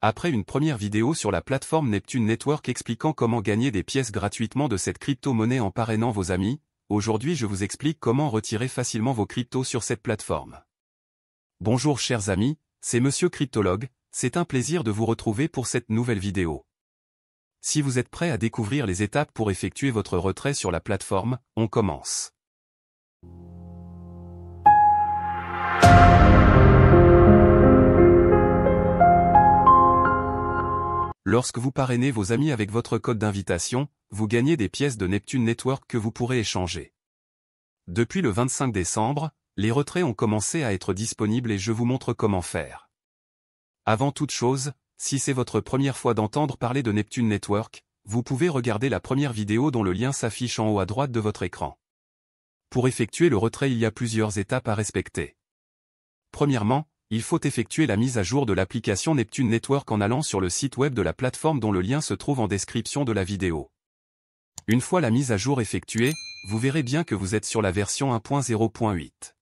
Après une première vidéo sur la plateforme Neptune Network expliquant comment gagner des pièces gratuitement de cette crypto-monnaie en parrainant vos amis, aujourd'hui je vous explique comment retirer facilement vos cryptos sur cette plateforme. Bonjour chers amis, c'est Monsieur Cryptologue, c'est un plaisir de vous retrouver pour cette nouvelle vidéo. Si vous êtes prêt à découvrir les étapes pour effectuer votre retrait sur la plateforme, on commence. Lorsque vous parrainez vos amis avec votre code d'invitation, vous gagnez des pièces de Neptune Network que vous pourrez échanger. Depuis le 25 décembre, les retraits ont commencé à être disponibles et je vous montre comment faire. Avant toute chose, si c'est votre première fois d'entendre parler de Neptune Network, vous pouvez regarder la première vidéo dont le lien s'affiche en haut à droite de votre écran. Pour effectuer le retrait, il y a plusieurs étapes à respecter. Premièrement, il faut effectuer la mise à jour de l'application Neptune Network en allant sur le site web de la plateforme dont le lien se trouve en description de la vidéo. Une fois la mise à jour effectuée, vous verrez bien que vous êtes sur la version 1.0.8.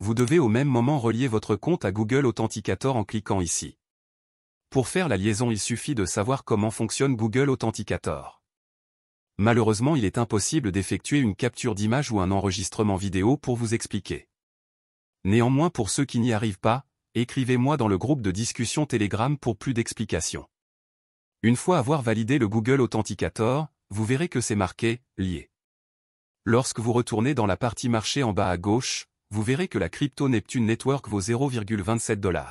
Vous devez au même moment relier votre compte à Google Authenticator en cliquant ici. Pour faire la liaison, il suffit de savoir comment fonctionne Google Authenticator. Malheureusement, il est impossible d'effectuer une capture d'image ou un enregistrement vidéo pour vous expliquer. Néanmoins, pour ceux qui n'y arrivent pas, écrivez-moi dans le groupe de discussion Telegram pour plus d'explications. Une fois avoir validé le Google Authenticator, vous verrez que c'est marqué « Lié ». Lorsque vous retournez dans la partie marché en bas à gauche, vous verrez que la crypto Neptune Network vaut 0,27 $.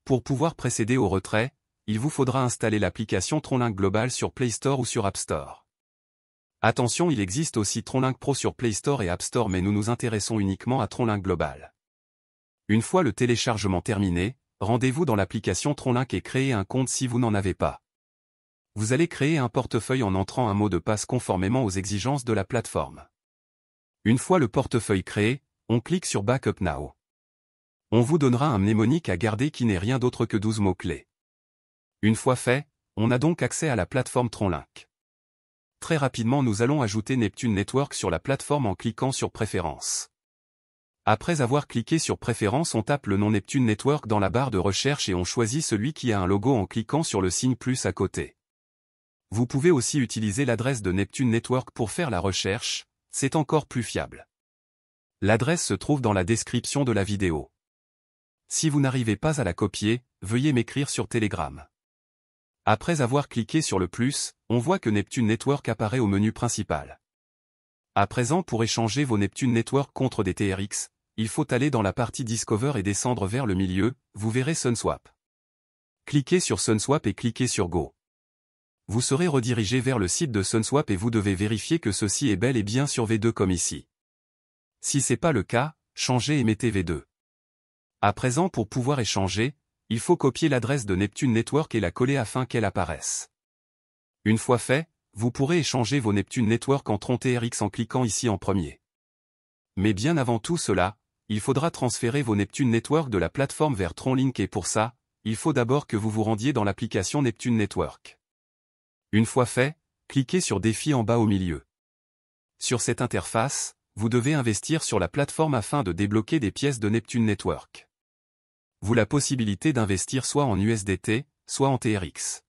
Pour pouvoir procéder au retrait, il vous faudra installer l'application TronLink Global sur Play Store ou sur App Store. Attention, il existe aussi TronLink Pro sur Play Store et App Store, mais nous nous intéressons uniquement à TronLink Global. Une fois le téléchargement terminé, rendez-vous dans l'application TronLink et créez un compte si vous n'en avez pas. Vous allez créer un portefeuille en entrant un mot de passe conformément aux exigences de la plateforme. Une fois le portefeuille créé, on clique sur Backup Now. On vous donnera un mnémonique à garder qui n'est rien d'autre que 12 mots-clés. Une fois fait, on a donc accès à la plateforme TronLink. Très rapidement, nous allons ajouter Neptune Network sur la plateforme en cliquant sur Préférences. Après avoir cliqué sur Préférences, on tape le nom Neptune Network dans la barre de recherche et on choisit celui qui a un logo en cliquant sur le signe plus à côté. Vous pouvez aussi utiliser l'adresse de Neptune Network pour faire la recherche, c'est encore plus fiable. L'adresse se trouve dans la description de la vidéo. Si vous n'arrivez pas à la copier, veuillez m'écrire sur Telegram. Après avoir cliqué sur le plus, on voit que Neptune Network apparaît au menu principal. À présent, pour échanger vos Neptune Network contre des TRX, il faut aller dans la partie Discover et descendre vers le milieu, vous verrez SunSwap. Cliquez sur SunSwap et cliquez sur Go. Vous serez redirigé vers le site de SunSwap et vous devez vérifier que ceci est bel et bien sur V2 comme ici. Si c'est pas le cas, changez et mettez V2. À présent, pour pouvoir échanger, il faut copier l'adresse de Neptune Network et la coller afin qu'elle apparaisse. Une fois fait, vous pourrez échanger vos Neptune Network en Tron TRX en cliquant ici en premier. Mais bien avant tout cela, il faudra transférer vos Neptune Network de la plateforme vers TronLink et pour ça, il faut d'abord que vous vous rendiez dans l'application Neptune Network. Une fois fait, cliquez sur Défi en bas au milieu. Sur cette interface, vous devez investir sur la plateforme afin de débloquer des pièces de Neptune Network. Vous la possibilité d'investir soit en USDT, soit en TRX.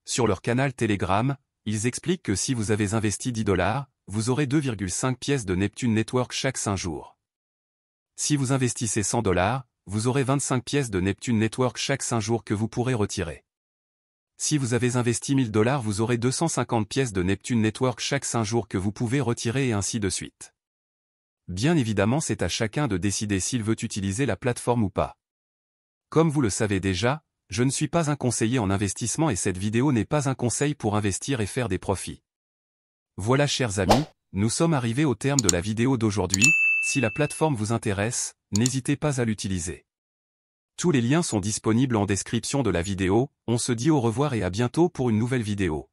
Sur leur canal Telegram, ils expliquent que si vous avez investi 10 $, vous aurez 2,5 pièces de Neptune Network chaque 5 jours. Si vous investissez 100 $, vous aurez 25 pièces de Neptune Network chaque 5 jours que vous pourrez retirer. Si vous avez investi 1000 $, vous aurez 250 pièces de Neptune Network chaque 5 jours que vous pouvez retirer et ainsi de suite. Bien évidemment, c'est à chacun de décider s'il veut utiliser la plateforme ou pas. Comme vous le savez déjà, je ne suis pas un conseiller en investissement et cette vidéo n'est pas un conseil pour investir et faire des profits. Voilà chers amis, nous sommes arrivés au terme de la vidéo d'aujourd'hui, si la plateforme vous intéresse, n'hésitez pas à l'utiliser. Tous les liens sont disponibles en description de la vidéo, on se dit au revoir et à bientôt pour une nouvelle vidéo.